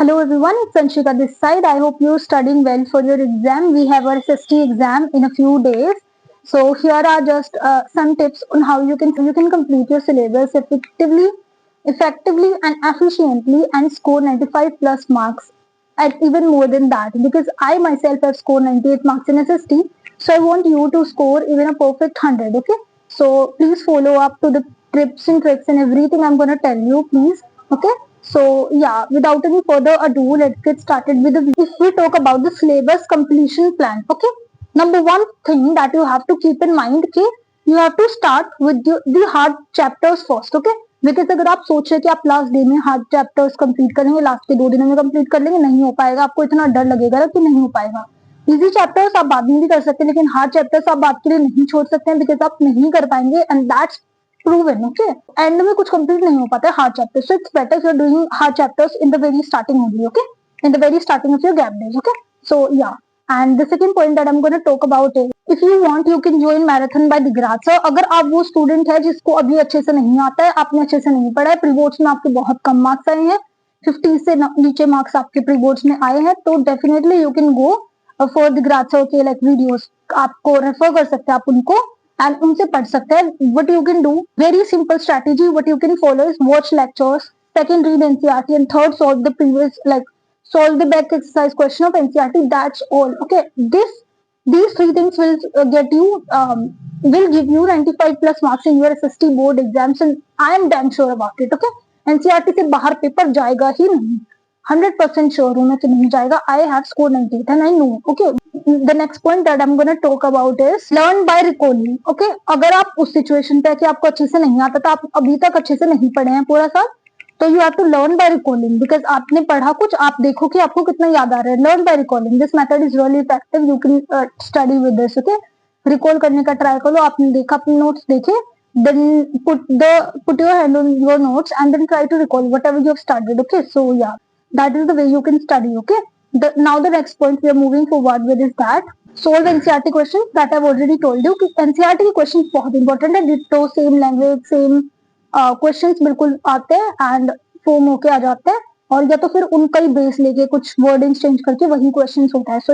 Hello everyone, it's Anshika this side. I hope you're studying well for your exam. We have our SST exam in a few days. So here are just some tips on how you can complete your syllabus effectively and efficiently and score 95 plus marks and even more than that, because I myself have scored 98 marks in SST. So I want you to score even a perfect 100. Okay. So please follow up to the tips and tricks and everything I'm gonna tell you, please. Okay. So yeah, without any further ado, let's get started with the video. If we talk about the syllabus completion plan, okay. Number one thing that you have to keep in mind, okay, you have to start with the hard chapters first, okay. Because अगर आप सोच रहे कि आप last day में hard chapters complete करेंगे, last के 2 दिनों में कंप्लीट कर लेंगे, नहीं हो पाएगा, आपको इतना डर लगेगा ना कि नहीं हो पाएगा। इजी चैप्टर्स आप बाद में भी कर सकते हैं, लेकिन हार्ड चैप्टर्स आप बाद के लिए नहीं छोड़ सकते हैं, बिकॉज आप नहीं कर पाएंगे and that's proven. Okay, end में कुछ कंप्लीट नहीं हो पाता है hard chapters, so it's better you are doing hard chapters in the very starting only. Okay, in the very starting of your gap days. Okay, so yeah, and the second point that I'm going to talk about is if you want you can join marathon by Digrat. So अगर आप वो student है जिसको अभी अच्छे से नहीं आता है, आपने अच्छे से नहीं पढ़ा है, प्री बोर्ड्स में आपके बहुत कम मार्क्स आए हैं, 50 से नीचे मार्क्स आपके प्री बोर्ड्स में आए हैं, तो definitely you can go for Digrat sir के लाइक वीडियोस, आपको रेफर कर सकते हैं आप उनको एंड उनसे पढ़ सकते हैं। What you can do, very simple strategy, what you can follow is watch lectures, second read NCERT, and third solve the previous solve the back exercise question of NCERT. That's all. Okay, these three things will get you will give you 95 plus marks in your SST board exams, and I am damn sure about it. Okay, NCERT से बाहर paper जाएगा ही नहीं, 100% sure हूँ मैं कि नहीं जाएगा। I have scored 98 and I know. Okay, the next point that I'm gonna talk about is learn by recalling. Okay, अगर आप उस सिचुएशन पे है कि आपको अच्छे से नहीं आता, तो आप अभी तक अच्छे से नहीं पढ़े हैं पूरा साल, तो you have to learn by recalling, because आपने पढ़ा कुछ, आप देखो कि आपको कितना याद आ रहा है। Learn by recalling, this method is really effective, you can study with this. Okay, recall करने का ट्राई करो, आपने देखा, अपने नोट्स देखे, then put your hand on your notes and then try to recall whatever you have studied. Okay, so yeah, that is the way you can study. Okay, now the next point we are moving forward with is that solve NCERT questions that I've already told you कि NCERT के questions बहुत important है, ditto same language same questions बिल्कुल आते हैं and form होके आ जाते हैं, और या तो फिर उनका ही बेस लेके कुछ वर्डिंग्स चेंज करके वही क्वेश्चंस होता है। सो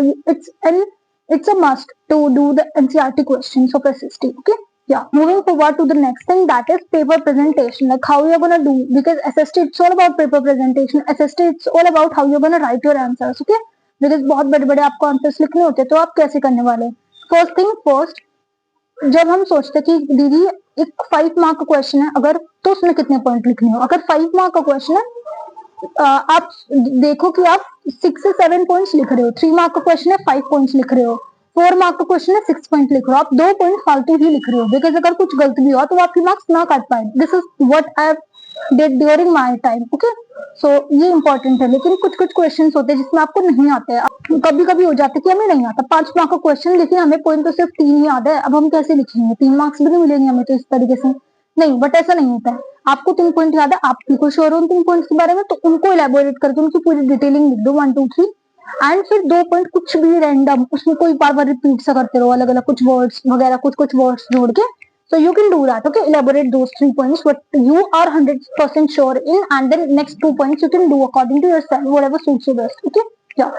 it's a must to do the NCERT questions of SST. Okay, yeah, moving forward to the next thing, that is paper presentation, like how you're gonna do, because SST it's all about paper presentation, SST it's all about how you're gonna write your answers. Okay, because बहुत बड़े बड़े आपको answers लिखने होते हैं, तो आप कैसे करने वाले। फर्स्ट थिंग फर्स्ट, जब हम सोचते कि दीदी एक 5 मार्क का क्वेश्चन है अगर, तो उसमें कितने पॉइंट लिखने हो। अगर 5 मार्क का क्वेश्चन है, आप देखो कि आप 6 से 7 पॉइंट्स लिख रहे हो। 3 मार्क का क्वेश्चन है, 5 पॉइंट्स लिख रहे हो। 4 मार्क का क्वेश्चन है, 6 पॉइंट लिख रहे हो, आप 2 पॉइंट फालतू ही लिख रहे हो, बिकॉज अगर कुछ गलत भी हुआ तो आपके मार्क्स ना काट पाए। This is what I did during my time. Okay, so ये इंपॉर्टेंट है, लेकिन कुछ कुछ क्वेश्चन होते हैं जिसमें आपको नहीं आते हैं। कभी कभी हो जाता है कि हमें नहीं आता 5 मार्क का क्वेश्चन, लेकिन हमें पॉइंट तो सिर्फ 3 ही याद है, अब हम कैसे लिखेंगे, 3 मार्क्स भी नहीं मिलेंगे हमें तो इस तरीके से नहीं। बट ऐसा नहीं होता है, आपको 3 पॉइंट याद है, आप बिल्कुल श्योर हो उन 3 पॉइंट्स के बारे में, तो उनको इलेबोरेट करके उनकी पूरी डिटेलिंग लिख दो 1 2 3, एंड फिर 2 पॉइंट कुछ भी रैंडम, उसमें कोई बार बार रिपीट सा करते रहो, अलग अलग कुछ वर्ड्स वगैरह, कुछ कुछ वर्ड्स जोड़ के। So you can do that. Okay, elaborate those 3 points what you are 100% sure in, and then next 2 points you can do according to yourself, whatever suits you best. Okay, yeah,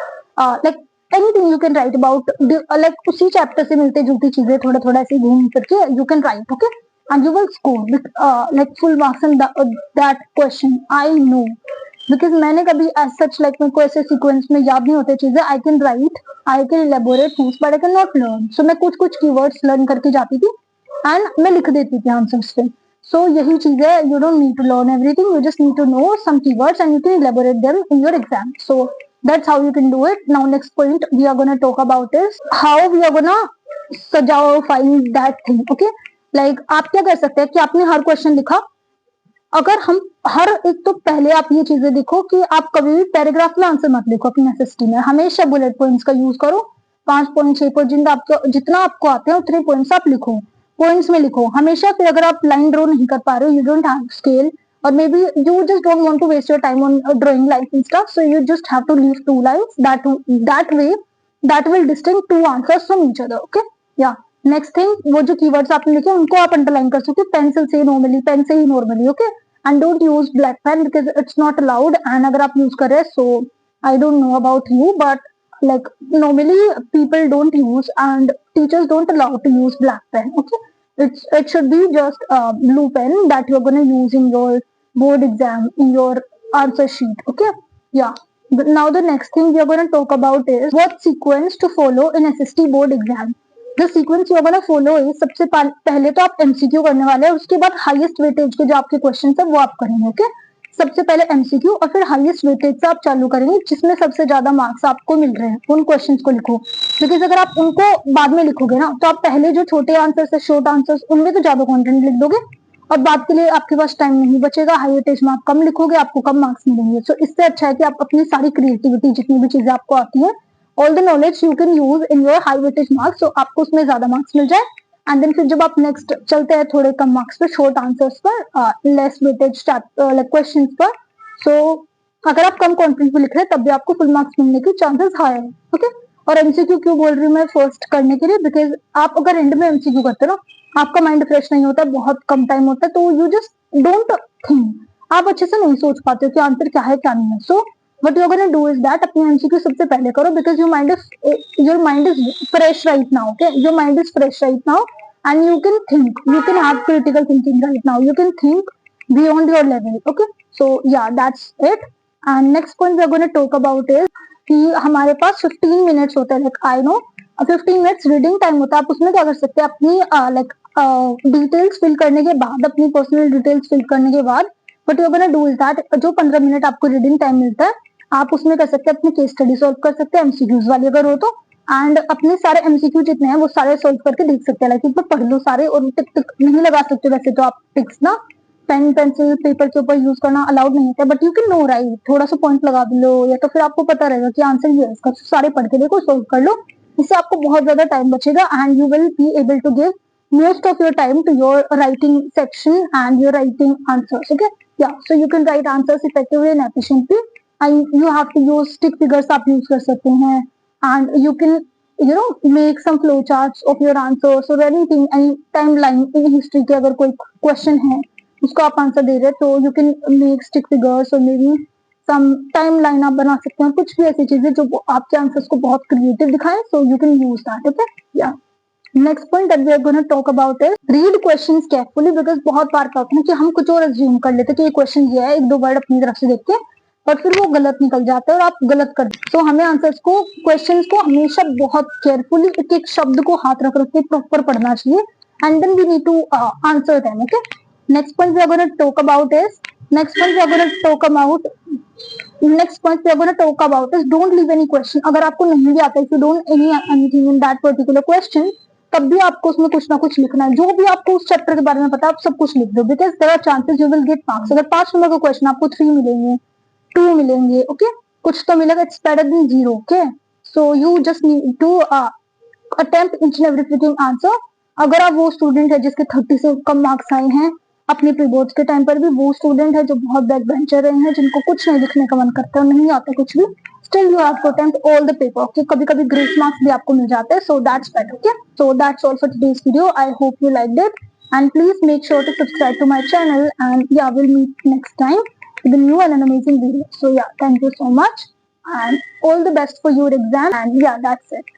like anything you can write about like उसी chapter से मिलते जुलती चीजें थोड़ा थोड़ा ऐसे घूम करके you can write. Okay, and you will score with like full marks in that question. I know because मैंने कभी as such like मेरे को ऐसे सीक्वेंस में याद नहीं होते चीजें, I can write, I can elaborate things but I can not learn. So मैं कुछ कुछ keywords learn करके जाती थी एंड मैं लिख देती थी आंसर्स पे। सो यही चीज है, you don't need to learn everything, you just need to know some keywords and you can elaborate them in your exam. So that's how you can do it. Now next point we are gonna talk about is how we are gonna सजाओ that thing. Okay, like आप क्या कर सकते हैं कि आपने हर question लिखा, अगर हम हर एक, तो पहले आप ये चीजें देखो कि आप कभी भी पैराग्राफ में आंसर मत लिखो अपने एसएसटी में, हमेशा बुलेट पॉइंट्स का यूज करो। 5 पॉइंट 6 पॉइंट जितना आपको आते हैं उतने पॉइंट्स आप लिखो, पॉइंट्स में लिखो हमेशा। फिर अगर आप लाइन ड्रॉ नहीं कर पा रहे हो, यू डोंट हैव स्केल, और maybe you just don't want to waste your time on drawing lines and stuff, so you just have to leave 2 lines, that way that will distinguish 2 answers from each other. Okay, या next thing, वो जो keywords आपने लिखे उनको आप underline कर सकते हो पेंसिल से नॉर्मली, पेन से ही normally. Okay, and don't use black pen because it's not allowed, and अगर आप यूज कर रहे हैं सो I don't know about you, but like normally people don't use and teachers don't allow to use black pen. Okay, it should be just a blue pen that you're gonna use in your board exam in your answer sheet. Okay, yeah. But now the next thing we are going to talk about is what sequence to follow in SST board exam. The sequence you're going to follow is सबसे पहले तो आप MCQ करने वाले हैं, उसके बाद highest weightage के जो आपके क्वेश्चन है वो आप करेंगे. ओके, सबसे पहले MCQ और फिर हाईएस्ट वेटेज से आप चालू करेंगे जिसमें सबसे ज्यादा मार्क्स आपको मिल रहे हैं उन क्वेश्चंस को लिखो. बिकॉज अगर आप उनको बाद में लिखोगे ना तो आप पहले जो छोटे आंसर्स है शॉर्ट आंसर्स उनमें तो ज्यादा कंटेंट लिख दोगे और बात के लिए आपके पास टाइम नहीं बचेगा. हाई वेटेज में आप कम लिखोगे, आपको कम मार्क्स मिलेंगे. सो इससे अच्छा है कि आप अपनी सारी क्रिएटिविटी जितनी भी चीजें आपको आती है all the knowledge you can use in your high weightage marks, तो आपको उसमें ज्यादा मार्क्स मिल जाए. एंड देन फिर जब आप नेक्स्ट चलते हैं थोड़े कम मार्क्स पे शॉर्ट आंसर्स पर, लेस वेटेज क्वेश्चन पर, सो अगर आप कम कॉन्टेंट में लिख रहे हैं तब भी आपको फुल मार्क्स मिलने के चांसेस हाई है. ओके, और एमसीक्यू क्यों बोल रही हूँ मैं फर्स्ट करने के लिए, बिकॉज आप अगर एंड में एमसीक्यू करते हो ना आपका माइंड फ्रेश नहीं होता, बहुत कम टाइम होता है, तो यू जस्ट डोंट थिंक, आप अच्छे से नहीं सोच पाते हो कि आंसर क्या है क्या नहीं है. सो what you're gonna do is that अपनी एमसीक्यू सबसे पहले करो because your mind is fresh right now. Okay, your mind is fresh right now and you can think, you can have critical thinking right now, you can think beyond your level. Okay, so yeah, that's it. And next point we're going to talk about is कि हमारे पास 15 minutes होता है. Like I know 15 minutes reading time होता है. आप उसमें क्या कर सकते हैं, अपनी लाइक डिटेल्स फिल करने के बाद, अपनी पर्सनल डिटेल्स फिल करने के बाद but you gonna do is that जो 15 मिनट आपको रीडिंग टाइम मिलता है आप उसमें कर सकते हैं अपनी केस स्टडी सॉल्व कर सकते हैं एमसीक्यूज वाली अगर हो तो. एंड अपने सारे एमसीक्यू जितने हैं वो सारे सॉल्व करके देख सकते हैं. लाइक एक बार पढ़ लो सारे और टिक टिक नहीं लगा सकते वैसे तो आप टिक्स ना पेन पेंसिल पेपर के ऊपर यूज करना अलाउड नहीं होता, but you can know right, थोड़ा सा पॉइंट लगा लो या तो फिर आपको पता रहेगा कि आंसर ये है इसका, सारे पढ़ के देखो सॉल्व कर लो. इससे आपको बहुत ज्यादा टाइम बचेगा and you will be able to give most of your time to your writing section and your writing answers. Okay, yeah, so you can write answers effectively and efficiently and you have to use stick figures आप use कर सकते हैं and you can make some flow charts of your answers or anything, any timeline in history के अगर कोई question है उसको आप आंसर दे रहे तो you can make stick figures और maybe some timeline आप बना सकते हैं, कुछ भी ऐसी चीजें जो आपके आंसर्स को बहुत क्रिएटिव दिखाएं. So you can use that. Okay, या next point that we are gonna talk about is read questions carefully. Because बहुत बार क्या होता है कि हम कुछ और अज्यूम कर लेते हैं कि ये क्वेश्चन ये है, एक दो वर्ड अपनी तरफ से देख के, और फिर वो गलत निकल जाता है और आप गलत कर देते. तो हमें आंसर्स को क्वेश्चंस को हमेशा बहुत केयरफुली एक एक शब्द को हाथ रख रख के प्रॉपर पढ़ना चाहिए and then we need to answer them. Okay, next point we are going to talk about is don't leave any question. अगर आपको नहीं भी आता है, if you don't anything in that particular question, तब भी आपको उसमें कुछ ना कुछ लिखना है. जो भी आपको उस चैप्टर के बारे में पता है आप सब कुछ लिख दो because there are chances you will get marks. अगर 5 नंबर का क्वेश्चन आपको 3 मिलेंगे, 2 मिलेंगे, ओके, कुछ तो मिलेगा. It's better than 0. Okay, so you just need to attempt each and everything answer. अगर आप वो स्टूडेंट है जिसके 30 से कम मार्क्स आए हैं अपने प्री बोर्ड्स के टाइम पर भी, वो स्टूडेंट है जो बहुत बैक बेंचर रहे हैं जिनको कुछ नहीं लिखने का मन करता है, नहीं आता कुछ भी, still you have to attempt all the paper. Okay, कभी कभी ग्रेस मार्क्स भी आपको मिल जाते हैं. So that's better. Okay, so that's all for today's video. I hope you liked it and please make sure to subscribe to my channel and yeah, we'll meet next time with a new and an amazing video. So yeah, thank you so much and all the best for your exam and yeah, that's it.